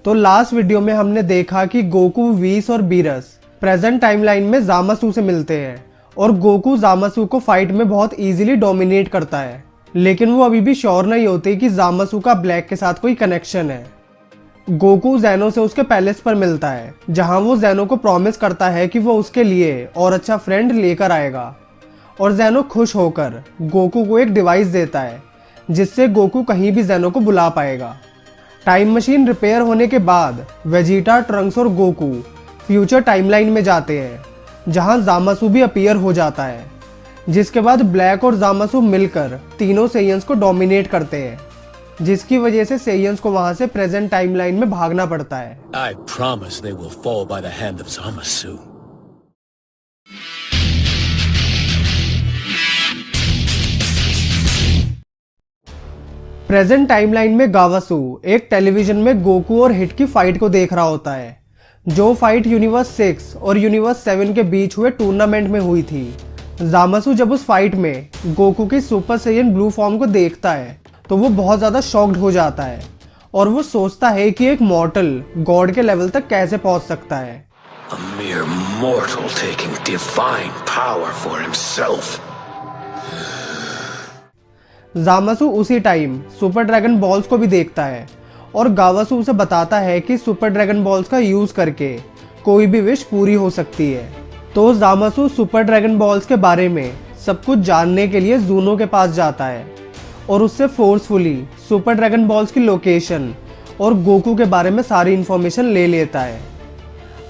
तो last video में हमने देखा कि गोकू, व्हीस और बीरस प्रेजेंट टाइमलाइन में ज़ामासू से मिलते हैं और गोकू ज़ामासू को फाइट में बहुत इजीली डोमिनेट करता है, लेकिन वो अभी भी श्योर नहीं होते कि ज़ामासू का ब्लैक के साथ कोई कनेक्शन है। गोकू ज़ेनो से उसके पैलेस पर मिलता है, जहां वो ज़ेनो को प्रॉमिस करता है कि वो उसके लिए और अच्छा फ्रेंड लेकर आएगा, और ज़ेनो खुश होकर गोकू को एक डिवाइस देता है जिससे गोकू कहीं भी ज़ेनो को बुला पाएगा। टाइम मशीन रिपेयर होने के बाद वेजिटा, ट्रंक्स और गोकू फ्यूचर टाइमलाइन में जाते हैं, जहां ज़ामासू भी अपीयर हो जाता है, जिसके बाद ब्लैक और ज़ामासू मिलकर तीनों सेयंस को डोमिनेट करते हैं, जिसकी वजह से सेयंस को वहां से प्रेजेंट टाइमलाइन में भागना पड़ता है। I promise they will fall by the hand of Zamasu. Present timeline में गावासू एक टेलीविजन में गोकू और हिट की फाइट को देख रहा होता है, जो फाइट यूनिवर्स 6 और यूनिवर्स 7 के बीच हुए टूर्नामेंट में हुई थी। ज़ामासू जब उस फाइट में गोकू की सुपर सैयन ब्लू फॉर्म को देखता है तो वो बहुत ज़्यादा शॉक्ड हो जाता है और वो सोचता है कि एक मॉर्टल गॉड के लेवल तक कैसे पहुंच सकता है। A mere mortal taking divine power for himself. ज़ामासू उसी टाइम सुपर ड्रैगन बॉल्स को भी देखता है और गावासू उसे बताता है कि सुपर ड्रैगन बॉल्स का यूज करके कोई भी विश पूरी हो सकती है। तो ज़ामासू सुपर ड्रैगन बॉल्स के बारे में सब कुछ जानने के लिए ज़ूनो के पास जाता है और उससे फोर्सफुली सुपर ड्रैगन बॉल्स की लोकेशन और गोकू के बारे में सारी इंफॉर्मेशन ले लेता है।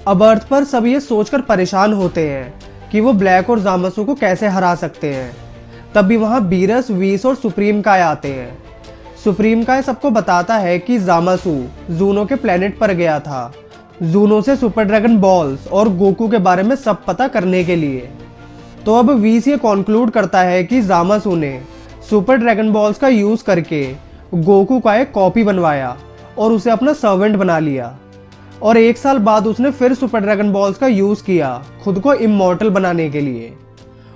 अब अर्थ पर सब ये सोचकर परेशान होते हैं कि वो ब्लैक और ज़ामासू को कैसे हरा सकते हैं। तभी वहाँ बीरस, व्हीस और सुप्रीम काय आते हैं। सुप्रीम काय सबको बताता है कि ज़ामासू ज़ूनो के प्लेनेट पर गया था, ज़ूनो से सुपर ड्रैगन बॉल्स और गोकू के बारे में सब पता करने के लिए। तो अब व्हीस ये कॉन्क्लूड करता है कि ज़ामासू ने सुपर ड्रैगन बॉल्स का यूज़ करके गोकू का एक कॉपी बनवाया और उसे अपना सर्वेंट बना लिया, और 1 साल बाद उसने फिर सुपर ड्रैगन बॉल्स का यूज़ किया खुद को इमॉर्टल बनाने के लिए।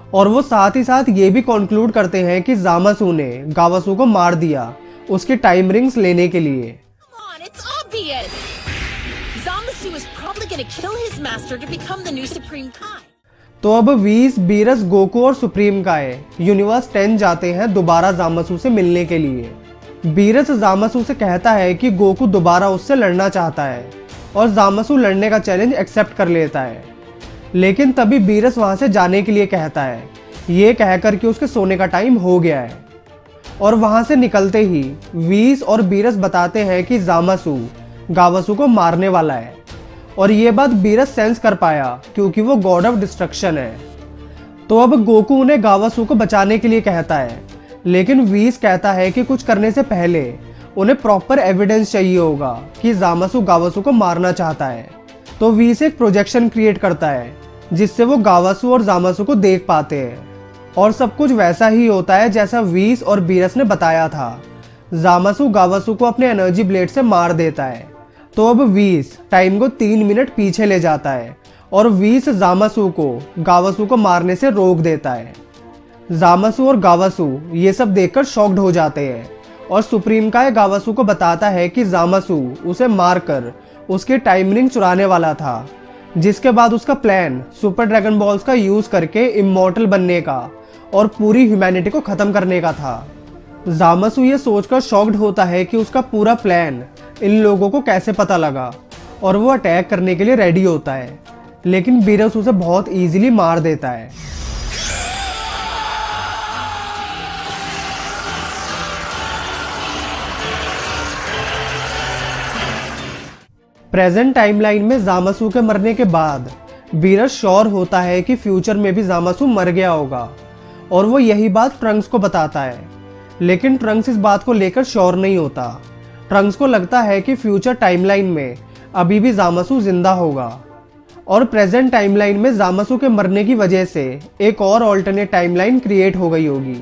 और वो साथ ही साथ ये भी कॉन्क्लूड करते हैं कि ज़ामासू ने गावासू को मार दिया उसके टाइम रिंग्स लेने के लिए। तो अब व्हीस, बीरस, गोकू और सुप्रीम काय यूनिवर्स 10 जाते हैं दोबारा ज़ामासू से मिलने के लिए। बीरस ज़ामासू से कहता है कि गोकू दोबारा उससे लड़ना चाहता है और ज़ामासू लड़ने का चैलेंज एक्सेप्ट कर लेता है, लेकिन तभी बीरस वहां से जाने के लिए कहता है, ये कहकर कि उसके सोने का टाइम हो गया है। और वहां से निकलते ही व्हीस और बीरस बताते हैं कि ज़ामासू गावासू को मारने वाला है, और ये बात बीरस सेंस कर पाया क्योंकि वो गॉड ऑफ डिस्ट्रक्शन है। तो अब गोकू उन्हें गावासू को बचाने के लिए कहता है, लेकिन व्हीस कहता है कि कुछ करने से पहले उन्हें प्रॉपर एविडेंस चाहिए होगा कि ज़ामासू गावासू को मारना चाहता है। तो व्हीस एक प्रोजेक्शन क्रिएट करता है जिससे वो गावासू और ज़ामासू को देख पाते हैं, और सब कुछ वैसा ही होता है जैसा व्हीस और बीरस ने बताया था। ज़ामासू गावासू को अपने एनर्जी ब्लेड से मार देता है। तो अब व्हीस टाइम को 3 मिनट पीछे ले जाता है और व्हीस ज़ामासू को गावासू को मारने से रोक देता है। ज़ामासू और गावासू ये सब देखकर शॉक्ड हो जाते हैं और सुप्रीम काय गावासू को बताता है कि ज़ामासू उसे मारकर उसके टाइम रिंग चुराने वाला था, जिसके बाद उसका प्लान सुपर ड्रैगन बॉल्स का यूज करके इमॉर्टल बनने का और पूरी ह्यूमैनिटी को खत्म करने का था। ज़ामासू ये सोचकर शॉक्ड होता है कि उसका पूरा प्लान इन लोगों को कैसे पता लगा, और वो अटैक करने के लिए रेडी होता है, लेकिन बीरस उसे बहुत इजीली मार देता है। प्रेजेंट टाइमलाइन में ज़ामासू के मरने के बाद बीरस श्योर होता है कि फ्यूचर में भी ज़ामासू मर गया होगा, और वो यही बात ट्रंक्स को बताता है, लेकिन ट्रंक्स इस बात को लेकर श्योर नहीं होता। ट्रंक्स को लगता है कि फ्यूचर टाइमलाइन में अभी भी ज़ामासू जिंदा होगा, और प्रेजेंट टाइमलाइन में ज़ामासू के मरने की वजह से एक और ऑल्टरनेट टाइमलाइन क्रिएट हो गई होगी।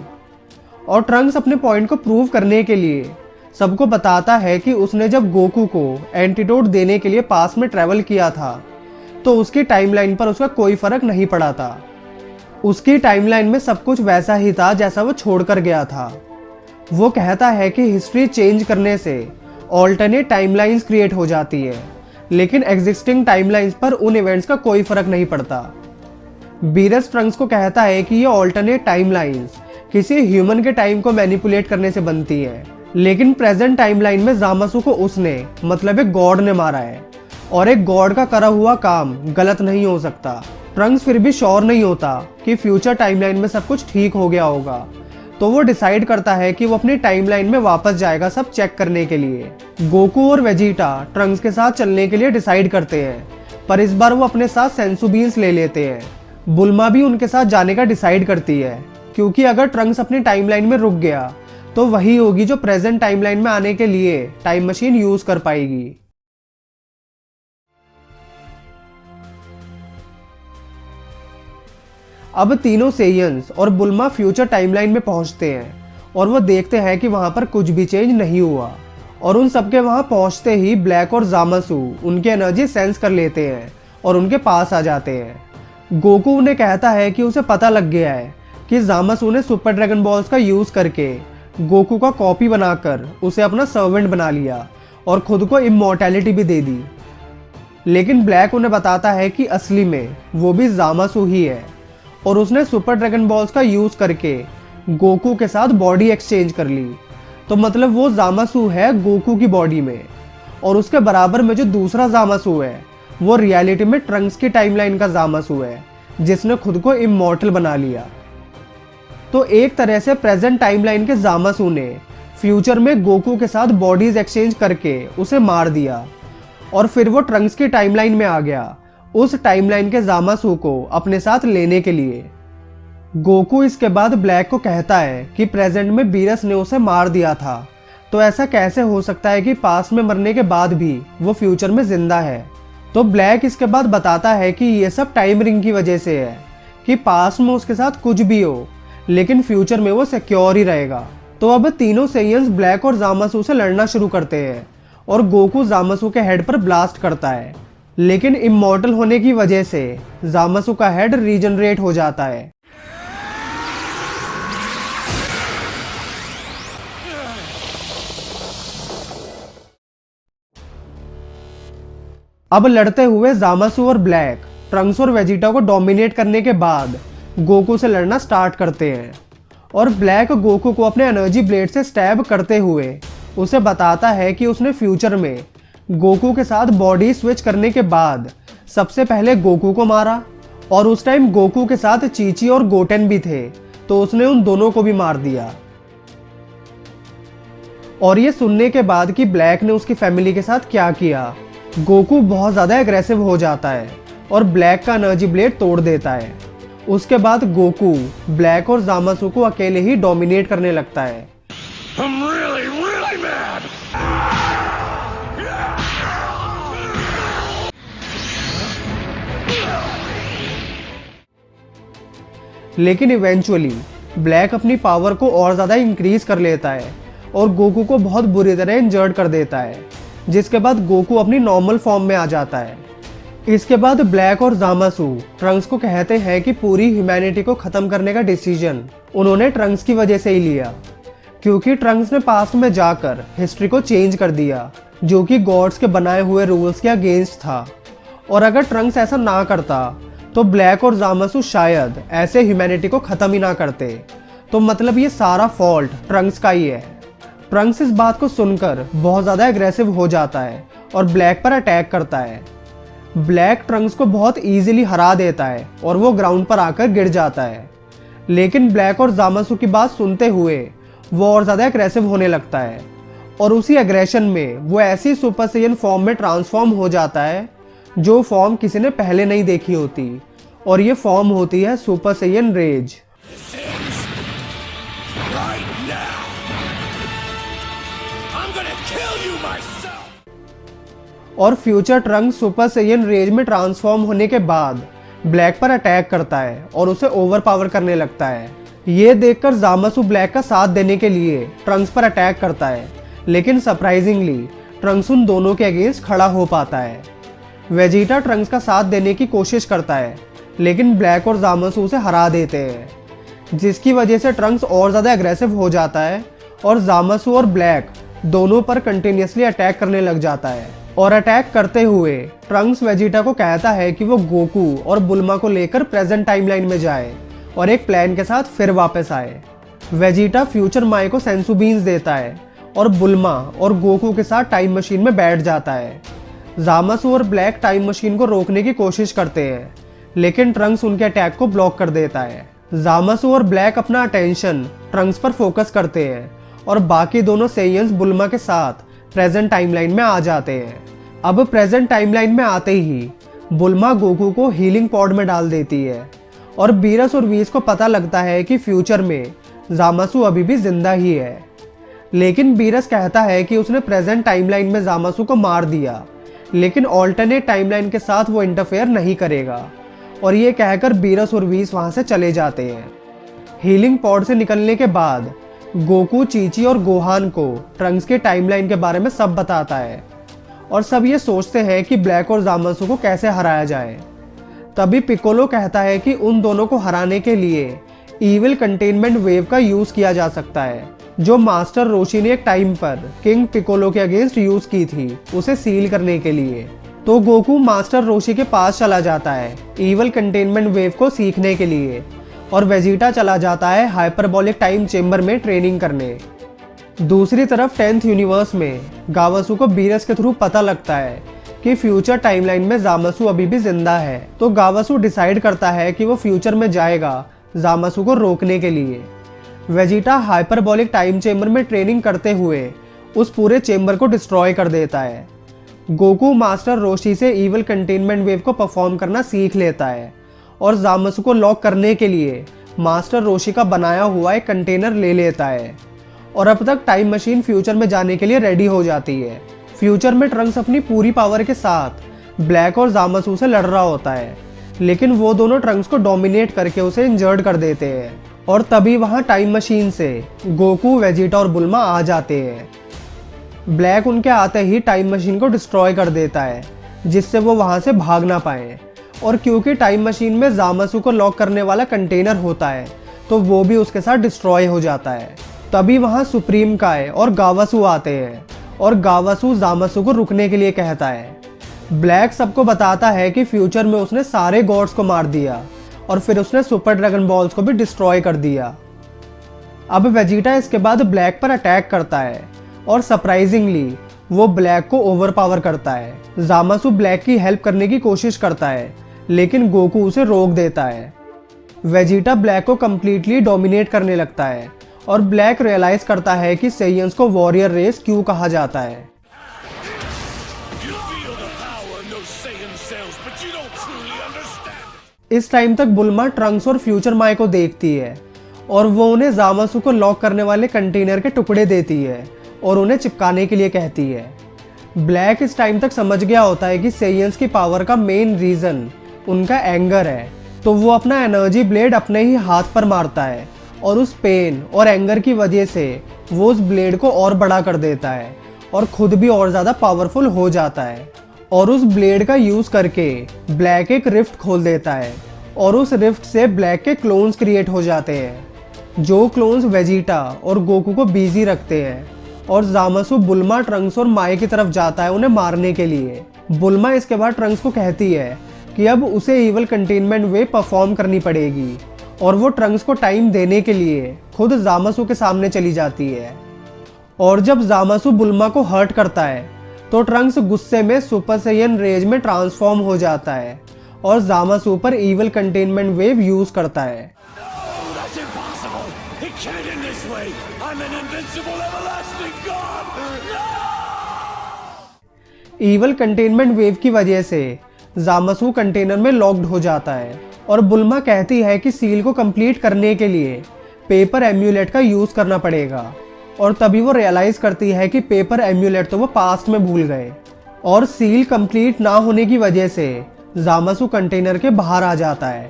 और ट्रंक्स अपने पॉइंट को प्रूव करने के लिए सबको बताता है कि उसने जब गोकू को एंटीडोट देने के लिए पास में ट्रैवल किया था तो उसकी टाइमलाइन पर उसका कोई फर्क नहीं पड़ा था। उसकी टाइमलाइन में सब कुछ वैसा ही था जैसा वो छोड़कर गया था। वो कहता है कि हिस्ट्री चेंज करने से ऑल्टरनेट टाइमलाइंस क्रिएट हो जाती है, लेकिन एग्जिस्टिंग टाइमलाइंस पर उन इवेंट्स का कोई फर्क नहीं पड़ता। बीरस ट्रंक्स को कहता है कि ये ऑल्टरनेट टाइमलाइंस किसी ह्यूमन के टाइम को मैनिपुलेट करने से बनती है, लेकिन प्रेजेंट टाइमलाइन में जामासू को उसने मतलब एक गॉड ने मारा है, और एक गॉड का करा हुआ काम गलत नहीं हो सकता। ट्रंक्स फिर भी श्योर नहीं होता कि फ्यूचर टाइमलाइन में सब कुछ ठीक हो गया होगा, तो वो डिसाइड करता है कि वो अपनी टाइमलाइन में वापस जाएगा सब चेक करने के लिए। गोकू और वेजिटा ट्रंक्स के साथ चलने के लिए डिसाइड करते हैं, पर इस बार वो अपने साथ सेंसू बीन्स ले लेते हैं। बुल्मा भी उनके साथ जाने का डिसाइड करती है, क्योंकि अगर ट्रंक्स अपनी टाइमलाइन में रुक गया तो वही होगी जो प्रेजेंट टाइमलाइन में आने के लिए टाइम मशीन यूज कर पाएगी। अब तीनों सेयंस और बुल्मा फ्यूचर टाइमलाइन में पहुंचते हैं और वो देखते हैं कि वहां पर कुछ भी चेंज नहीं हुआ, और उन सबके वहां पहुंचते ही ब्लैक और जामासू उनकी एनर्जी सेंस कर लेते हैं और उनके पास आ जाते हैं। गोकू उन्हें कहता है कि उसे पता लग गया है कि जामासू ने सुपर ड्रैगन बॉल्स का यूज करके गोकू का कॉपी बनाकर उसे अपना सर्वेंट बना लिया और खुद को इमॉर्टैलिटी भी दे दी। लेकिन ब्लैक उन्हें बताता है कि असली में वो भी जामासू ही है, और उसने सुपर ड्रैगन बॉल्स का यूज करके गोकू के साथ बॉडी एक्सचेंज कर ली। तो मतलब वो जामासू है गोकू की बॉडी में, और उसके बराबर में जो दूसरा जामासू है वो रियलिटी में ट्रंक्स की टाइमलाइन का जामासू है, जिसने खुद को इमॉर्टल बना लिया। तो एक तरह से प्रेजेंट टाइमलाइन के जामासू ने फ्यूचर में गोकू के साथ बॉडीज एक्सचेंज करके उसे मार दिया, और फिर वो ट्रंक्स की टाइमलाइन में आ गया उस टाइमलाइन के जामासू को अपने साथ लेने के लिए। गोकू इसके बाद ब्लैक को कहता है कि प्रेजेंट में बीरस ने उसे मार दिया था, तो ऐसा कैसे हो सकता है कि पास्ट में मरने के बाद भी वो फ्यूचर में जिंदा है। तो ब्लैक इसके बाद बताता है कि ये सब टाइम रिंग की वजह से है, कि पास्ट में उसके साथ कुछ भी हो लेकिन फ्यूचर में वो सिक्योर ही रहेगा। तो अब तीनों सेयंस ब्लैक और जामासू से लड़ना शुरू करते हैं, और गोकू जामासू के हेड पर ब्लास्ट करता है, लेकिन इमॉर्टल होने की वजह से जामासू का हेड रीजनरेट हो जाता है। अब लड़ते हुए जामासू और ब्लैक ट्रंक्स और वेजिटा को डोमिनेट करने के बाद गोकू से लड़ना स्टार्ट करते हैं, और ब्लैक गोकू को अपने एनर्जी ब्लेड से स्टैब करते हुए उसे बताता है कि उसने फ्यूचर में गोकू के साथ बॉडी स्विच करने के बाद सबसे पहले गोकू को मारा, और उस टाइम गोकू के साथ चीची और गोटेन भी थे, तो उसने उन दोनों को भी मार दिया। और ये सुनने के बाद कि ब्लैक ने उसकी फैमिली के साथ क्या किया, गोकू बहुत ज्यादा एग्रेसिव हो जाता है और ब्लैक का एनर्जी ब्लेड तोड़ देता है। उसके बाद गोकू ब्लैक और जामासू को अकेले ही डोमिनेट करने लगता है। I'm really, really mad! लेकिन इवेंचुअली ब्लैक अपनी पावर को और ज़्यादा इंक्रीज कर लेता है और गोकू को बहुत बुरी तरह इंजर्ड कर देता है, जिसके बाद गोकू अपनी नॉर्मल फॉर्म में आ जाता है। इसके बाद ब्लैक और जामासू ट्रंक्स को कहते हैं कि पूरी ह्यूमैनिटी को ख़त्म करने का डिसीजन उन्होंने ट्रंक्स की वजह से ही लिया, क्योंकि ट्रंक्स ने पास्ट में जाकर हिस्ट्री को चेंज कर दिया, जो कि गॉड्स के बनाए हुए रूल्स के अगेंस्ट था। और अगर ट्रंक्स ऐसा ना करता तो ब्लैक और जामासू शायद ऐसे ह्यूमैनिटी को ख़त्म ही ना करते। तो मतलब ये सारा फॉल्ट ट्रंक्स का ही है। ट्रंक्स इस बात को सुनकर बहुत ज़्यादा एग्रेसिव हो जाता है और ब्लैक पर अटैक करता है। ब्लैक ट्रंक्स को बहुत ईजिली हरा देता है और वो ग्राउंड पर आकर गिर जाता है। लेकिन ब्लैक और जामासू की बात सुनते हुए वो और ज़्यादा एग्रेसिव होने लगता है, और उसी एग्रेशन में वो ऐसी सुपर सैयन फॉर्म में ट्रांसफॉर्म हो जाता है जो फॉर्म किसी ने पहले नहीं देखी होती, और ये फॉर्म होती है सुपर सैयन रेज। और future Trunks super Saiyan rage में ट्रांसफॉर्म होने के बाद ब्लैक पर अटैक करता है और उसे ओवरपावर करने लगता है। ये देखकर जामासू ब्लैक का साथ देने के लिए ट्रंक्स पर अटैक करता है, लेकिन सरप्राइजिंगली ट्रंक्स उन दोनों के अगेंस्ट खड़ा हो पाता है। वेजिटा ट्रंक्स का साथ देने की कोशिश करता है, लेकिन ब्लैक और जामासू उसे हरा देते हैं, जिसकी वजह से ट्रंक्स और ज़्यादा एग्रेसिव हो जाता है और जामासू और ब्लैक दोनों पर कंटिन्यूसली अटैक करने लग जाता है। और अटैक करते हुए ट्रंक्स वेजिटा को कहता है कि वो गोकू और बुल्मा को लेकर प्रेजेंट टाइमलाइन में जाए और एक प्लान के साथ फिर वापस आए। वेजिटा फ्यूचर माई को सेंसू बीन्स देता है और बुल्मा और गोकू के साथ टाइम मशीन में बैठ जाता है। ज़ामासू और ब्लैक टाइम मशीन को रोकने की कोशिश करते हैं, लेकिन ट्रंक्स उनके अटैक को ब्लॉक कर देता है। ज़ामासू और ब्लैक अपना अटेंशन ट्रंक्स पर फोकस करते हैं और बाकी दोनों सेयंस बुल्मा के साथ प्रेजेंट टाइमलाइन में आ जाते हैं। अब प्रेजेंट टाइमलाइन में आते ही बुल्मा गोकू को हीलिंग पॉड में डाल देती है और बीरस और वीस को पता लगता है कि फ्यूचर में ज़ामासू अभी भी जिंदा ही है। लेकिन बीरस कहता है कि उसने प्रेजेंट टाइमलाइन में ज़ामासू को मार दिया, लेकिन ऑल्टरनेट टाइमलाइन के साथ वो इंटरफेयर नहीं करेगा। और ये कहकर बीरस और वीस वहां से चले जाते हैं। हीलिंग पॉड से निकलने के बाद गोकू, चीची और गोहान को ट्रंक्स के टाइमलाइन के बारे में सब बताता है और सब ये सोचते हैं कि ब्लैक और ज़ामासू को कैसे हराया जाए। तभी पिकोलो कहता है कि उन दोनों को हराने के लिए ईविल कंटेनमेंट वेव का यूज किया जा सकता है, जो मास्टर रोशी ने एक टाइम पर किंग पिकोलो के अगेंस्ट यूज की थी, उसे सील करने के लिए। तो गोकू मास्टर रोशी के पास चला जाता है ईविल कंटेनमेंट वेव को सीखने के लिए और वेजिटा चला जाता है हाइपरबोलिक टाइम चेम्बर में ट्रेनिंग करने। दूसरी तरफ 10th यूनिवर्स में गावासू को बीरस के थ्रू पता लगता है कि फ्यूचर टाइमलाइन में ज़ामासू अभी भी जिंदा है। तो गावासू डिसाइड करता है कि वो फ्यूचर में जाएगा ज़ामासू को रोकने के लिए। वेजिटा हाइपरबोलिक टाइम चेम्बर में ट्रेनिंग करते हुए उस पूरे चेम्बर को डिस्ट्रॉय कर देता है। गोकू मास्टर रोशी से ईविल कंटेनमेंट वेव को परफॉर्म करना सीख लेता है और ज़ामासू को लॉक करने के लिए मास्टर रोशी का बनाया हुआ एक कंटेनर ले लेता है। और अब तक टाइम मशीन फ्यूचर में जाने के लिए रेडी हो जाती है। फ्यूचर में ट्रंक्स अपनी पूरी पावर के साथ ब्लैक और ज़ामासू से लड़ रहा होता है, लेकिन वो दोनों ट्रंक्स को डोमिनेट करके उसे इंजर्ड कर देते हैं। और तभी वहां टाइम मशीन से गोकू, वेजिटा और बुल्मा आ जाते हैं। ब्लैक उनके आते ही टाइम मशीन को डिस्ट्रॉय कर देता है, जिससे वो वहां से भाग ना पाए। और क्योंकि टाइम मशीन में ज़ामासू को लॉक करने वाला कंटेनर होता है, तो वो भी उसके साथ डिस्ट्रॉय हो जाता है। तभी वहां सुप्रीम काय और गावासू आते हैं और गावासू ज़ामासू को रुकने के लिए कहता है। ब्लैक सबको बताता है कि फ्यूचर में उसने सारे गॉड्स को मार दिया और फिर उसने सुपर ड्रैगन बॉल्स को भी डिस्ट्रॉय कर दिया। अब वेजिटा इसके बाद ब्लैक पर अटैक करता है और सरप्राइजिंगली वो ब्लैक को ओवरपावर करता है। ज़ामासू ब्लैक की हेल्प करने की कोशिश करता है, लेकिन गोकू उसे रोक देता है। वेजिटा ब्लैक को कंप्लीटली डोमिनेट करने लगता है और ब्लैक रियलाइज करता है कि सेयंस को वॉरियर रेस क्यों कहा जाता है। इस टाइम तक बुल्मा ट्रंक्स और फ्यूचर माई को देखती है और वो उन्हें ज़ामासू को लॉक करने वाले कंटेनर के टुकड़े देती है और उन्हें चिपकाने के लिए कहती है। ब्लैक इस टाइम तक समझ गया होता है कि सेयंस की पावर का मेन रीजन उनका एंगर है, तो वो अपना एनर्जी ब्लेड अपने ही हाथ पर मारता है और उस पेन और एंगर की वजह से वो उस ब्लेड को और बड़ा कर देता है और खुद भी और ज़्यादा पावरफुल हो जाता है। और उस ब्लेड का यूज़ करके ब्लैक एक रिफ्ट खोल देता है और उस रिफ्ट से ब्लैक के क्लोन्स क्रिएट हो जाते हैं, जो क्लोन्स वेजिटा और गोकू को बिजी रखते हैं। और ज़ामासू बुल्मा, ट्रंक्स और माई की तरफ जाता है उन्हें मारने के लिए। बुल्मा इसके बाद ट्रंक्स को कहती है कि अब उसे ईवल कंटेनमेंट वेव परफॉर्म करनी पड़ेगी और वो ट्रंक्स को टाइम देने के लिए खुद ज़ामासू के सामने चली जाती है। और जब ज़ामासू बुल्मा को हर्ट करता है तो ट्रंक्स गुस्से में सुपर सैयन रेज में ट्रांसफॉर्म हो जाता है और ज़ामासू पर ईवल कंटेनमेंट वेव यूज करता है। ईवल कंटेनमेंट वेव की वजह से ज़ामासू कंटेनर में लॉक्ड हो जाता है और बुल्मा कहती है कि सील को कंप्लीट करने के लिए पेपर एम्यूलेट का यूज करना पड़ेगा। और तभी वो रियलाइज करती है कि पेपर एम्यूलेट तो वो पास्ट में भूल गए। और सील कंप्लीट ना होने की वजह से ज़ामासू कंटेनर के बाहर आ जाता है।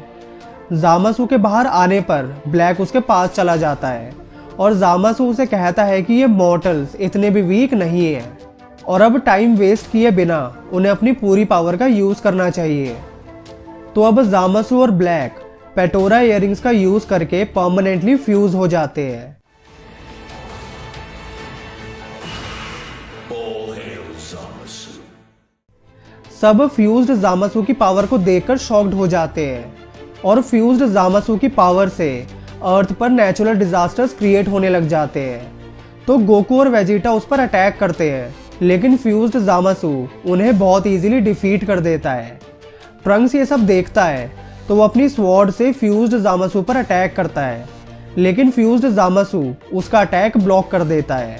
ज़ामासू के बाहर आने पर ब्लैक उसके पास चला जाता है और ज़ामासू उसे कहता है कि ये मॉर्टल्स इतने भी वीक नहीं है और अब टाइम वेस्ट किए बिना उन्हें अपनी पूरी पावर का यूज करना चाहिए। तो अब ज़ामासू और ब्लैक पेटोरा इयररिंग्स का यूज करके परमानेंटली फ्यूज हो जाते हैं। सब फ्यूज्ड जामासु की पावर को देखकर शॉक्ड हो जाते हैं और फ्यूज्ड जामासु की पावर से अर्थ पर नेचुरल डिजास्टर्स क्रिएट होने लग जाते हैं। तो गोकू और वेजिटा उस पर अटैक करते हैं, लेकिन फ्यूज्ड जामासु उन्हें बहुत इजीली डिफीट कर देता है। ट्रंक्स ये सब देखता है तो वो अपनी स्वॉर्ड से फ्यूज्ड जामासु पर अटैक करता है, लेकिन फ्यूज्ड जामासु उसका अटैक ब्लॉक कर देता है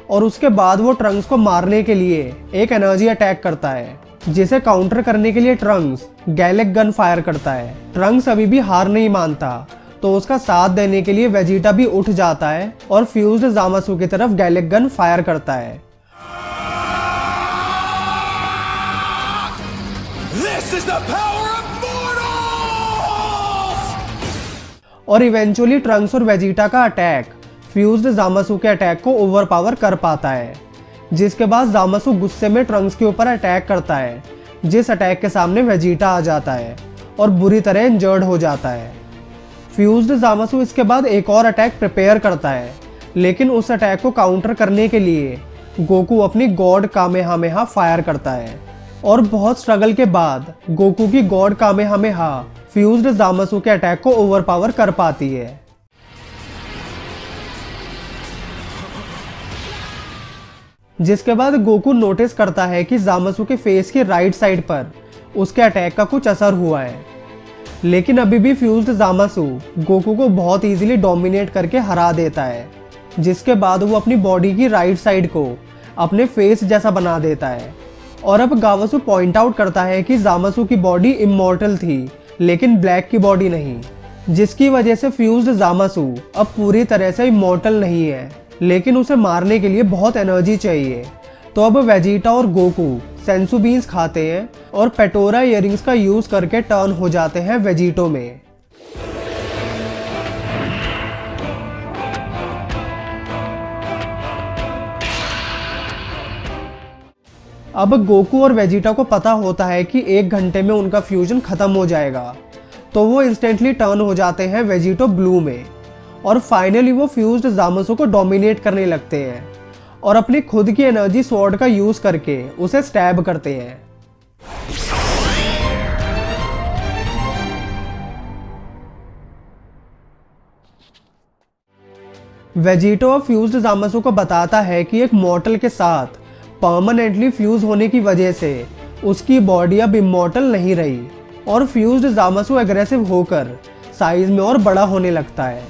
और उसके बाद वो ट्रंक्स को मारने के लिए एक एनर्जी अटैक करता है, जिसे काउंटर करने के लिए ट्रंक्स गैलेक गन फायर करता है। ट्रंक्स अभी भी हार नहीं मानता तो उसका साथ देने के लिए वेजिटा भी उठ जाता है और फ्यूज्ड जामासु की तरफ गैलेक गन फायर करता है। This is the power of mortals! और इवेंचुअली ट्रंक्स और वेजिटा का अटैक फ्यूज्ड जामासु के अटैक को ओवरपावर कर पाता है, जिसके बाद जामासु गुस्से में ट्रंक्स के ऊपर अटैक करता है, जिस अटैक के सामने वेजिटा आ जाता है और बुरी तरह इंजर्ड हो जाता है। फ्यूज्ड जामासु इसके बाद एक और अटैक प्रिपेयर करता है, लेकिन उस अटैक को काउंटर करने के लिए गोकू अपनी गॉड कामेहामेहा फायर करता है और बहुत स्ट्रगल के बाद गोकू की गॉड कामेहामेहा फ्यूज्ड जामासु के अटैक को ओवरपावर कर पाती है। जिसके बाद गोकू नोटिस करता है कि जामासु के फेस की राइट साइड पर उसके अटैक का कुछ असर हुआ है, लेकिन अभी भी फ्यूज्ड जामासु गोकू को बहुत इजीली डोमिनेट करके हरा देता है। जिसके बाद वो अपनी बॉडी की राइट साइड को अपने फेस जैसा बना देता है और अब गावासु पॉइंट आउट करता है कि जामासु की बॉडी इमॉर्टल थी, लेकिन ब्लैक की बॉडी नहीं, जिसकी वजह से फ्यूज्ड जामासु अब पूरी तरह से इमॉर्टल नहीं है, लेकिन उसे मारने के लिए बहुत एनर्जी चाहिए। तो अब वेजिटा और गोकू सेंसु बीन्स खाते हैं और पेटोरा इयरिंग्स का यूज करके टर्न हो जाते हैं वेजिटो में। अब गोकू और वेजिटा को पता होता है कि 1 घंटे में उनका फ्यूजन खत्म हो जाएगा, तो वो इंस्टेंटली टर्न हो जाते हैं वेजिटो ब्लू में और फाइनली वो फ्यूज्ड जामासु को डोमिनेट करने लगते हैं और अपनी खुद की एनर्जी स्वॉर्ड का यूज करके उसे स्टैब करते हैं। वेजिटो फ्यूज्ड जामासु को बताता है कि एक मॉर्टल के साथ परमानेंटली फ्यूज होने की वजह से उसकी बॉडी अब इमॉर्टल नहीं रही और फ्यूज्ड जामासु एग्रेसिव होकर साइज में और बड़ा होने लगता है।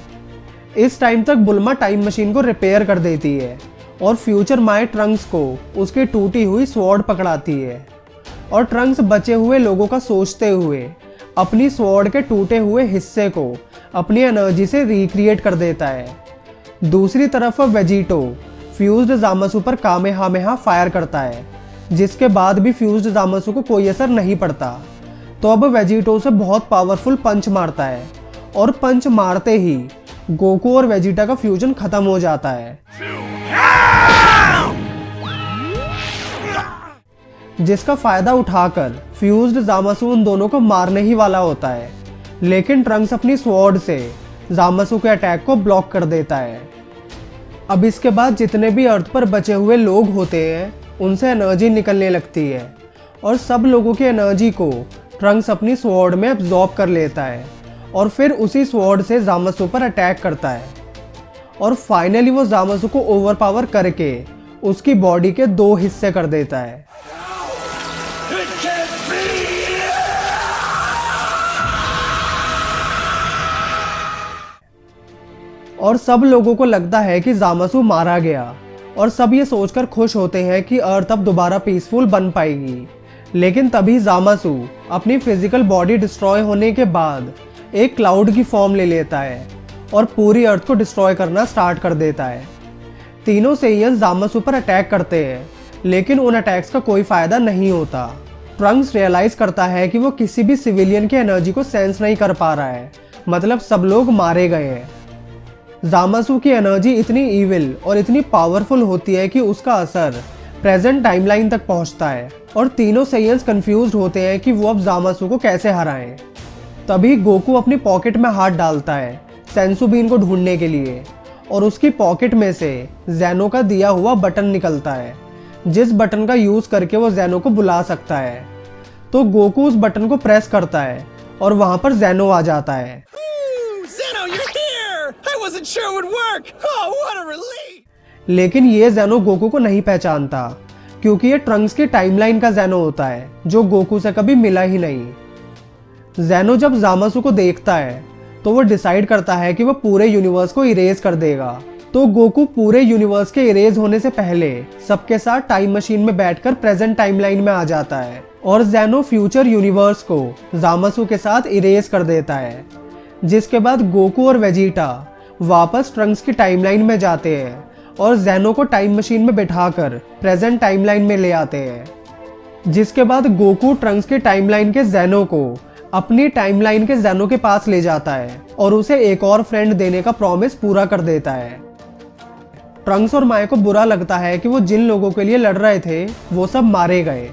इस टाइम तक बुल्मा टाइम मशीन को रिपेयर कर देती है और फ्यूचर माय ट्रंक्स को उसकी टूटी हुई स्वॉर्ड पकड़ाती है और ट्रंक्स बचे हुए लोगों का सोचते हुए अपनी स्वॉर्ड के टूटे हुए हिस्से को अपनी एनर्जी से रिक्रिएट कर देता है। दूसरी तरफ वेजिटो फ्यूज्ड जामासु पर कामेहामेहा फायर करता है, जिसके बाद भी फ्यूज्ड जामासु को कोई असर नहीं पड़ता। तो अब वेजिटो से बहुत पावरफुल पंच मारता है और पंच मारते ही गोकू और वेजिटा का फ्यूजन खत्म हो जाता है, जिसका फायदा उठाकर फ्यूज्ड जामासु उन दोनों को मारने ही वाला होता है, लेकिन ट्रंक्स अपनी स्वॉर्ड से जामासु के अटैक को ब्लॉक कर देता है। अब इसके बाद जितने भी अर्थ पर बचे हुए लोग होते हैं उनसे एनर्जी निकलने लगती है और सब लोगों की एनर्जी को ट्रंक्स अपनी स्वॉर्ड में अब्जॉर्ब कर लेता है और फिर उसी स्वॉर्ड से जामासु पर अटैक करता है और फाइनली वो जामासु को ओवरपावर करके उसकी बॉडी के 2 हिस्से कर देता है। और सब लोगों को लगता है कि जामासु मारा गया और सब ये सोचकर खुश होते हैं कि अर्थ अब दोबारा पीसफुल बन पाएगी। लेकिन तभी जामासु अपनी फिजिकल बॉडी डिस्ट्रॉय होने के बाद एक क्लाउड की फॉर्म ले लेता है और पूरी अर्थ को डिस्ट्रॉय करना स्टार्ट कर देता है। तीनों सेइयंस जामासु पर अटैक करते हैं, लेकिन उन अटैक्स का कोई फायदा नहीं होता। ट्रंक्स रियलाइज करता है कि वो किसी भी सिविलियन की एनर्जी को सेंस नहीं कर पा रहा है, मतलब सब लोग मारे गए हैं। जामासु की एनर्जी इतनी इविल और इतनी पावरफुल होती है कि उसका असर प्रेजेंट टाइमलाइन तक पहुंचता है और तीनों सेइयंस कंफ्यूज्ड होते हैं कि वो अब जामासु को कैसे हराएं। तभी गोकू अपनी पॉकेट में हाथ डालता है सेंसु बीन को ढूंढने के लिए और उसकी पॉकेट में से ज़ेनो का दिया हुआ बटन निकलता है, जिस बटन का यूज करके वो ज़ेनो को बुला सकता है। तो गोकू उस बटन को प्रेस करता है और वहां पर ज़ेनो आ जाता है। Zeno, you're here! I wasn't sure it would work! Oh, what a relief! लेकिन ये ज़ेनो गोकू को नहीं पहचानता क्योंकि ये ट्रंक्स की टाइमलाइन का ज़ेनो होता है जो गोकू से कभी मिला ही नहीं। ज़ेनो जब ज़ामासु को देखता है तो वो डिसाइड करता है कि वो पूरे यूनिवर्स को इरेज कर देगा। तो गोकू पूरे यूनिवर्स के इरेज होने से पहले सबके साथ टाइम मशीन में बैठकर प्रेजेंट टाइमलाइन में आ जाता है और ज़ेनो फ्यूचर यूनिवर्स को ज़ामासु के साथ इरेज कर देता है, जिसके बाद गोकू और वेजिटा वापस ट्रंक्स की टाइमलाइन में जाते हैं और ज़ेनो को टाइम मशीन में बिठाकर प्रेजेंट टाइमलाइन में ले आते हैं। जिसके बाद गोकू ट्रंक्स के टाइमलाइन के ज़ेनो को अपनी टाइमलाइन के ज़ेनो के पास ले जाता है और उसे एक और फ्रेंड देने का प्रॉमिस पूरा कर देता है। ट्रंक्स और माय को बुरा लगता है कि वो जिन लोगों के लिए लड़ रहे थे वो सब मारे गए।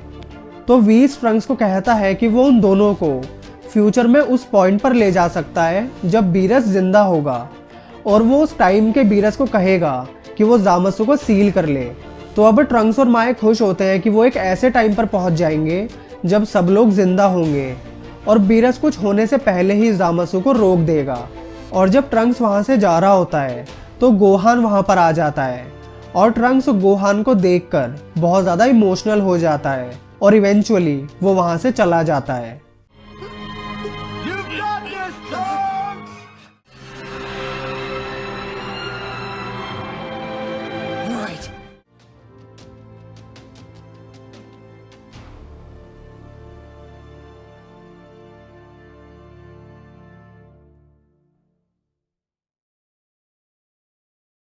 तो वीस ट्रंक्स को कहता है कि वो उन दोनों को फ्यूचर में उस पॉइंट पर ले जा सकता है जब बीरस जिंदा होगा और वो उस टाइम के बीरस को कहेगा कि वो ज़ामासु को सील कर ले। तो अब ट्रंक्स और माय खुश होते हैं कि वो एक ऐसे टाइम पर पहुंच जाएंगे जब सब लोग जिंदा होंगे और बीरस कुछ होने से पहले ही ज़ामासु को रोक देगा। और जब ट्रंक्स वहां से जा रहा होता है तो गोहान वहां पर आ जाता है और ट्रंक्स गोहान को देखकर बहुत ज़्यादा इमोशनल हो जाता है और इवेंचुअली वो वहां से चला जाता है।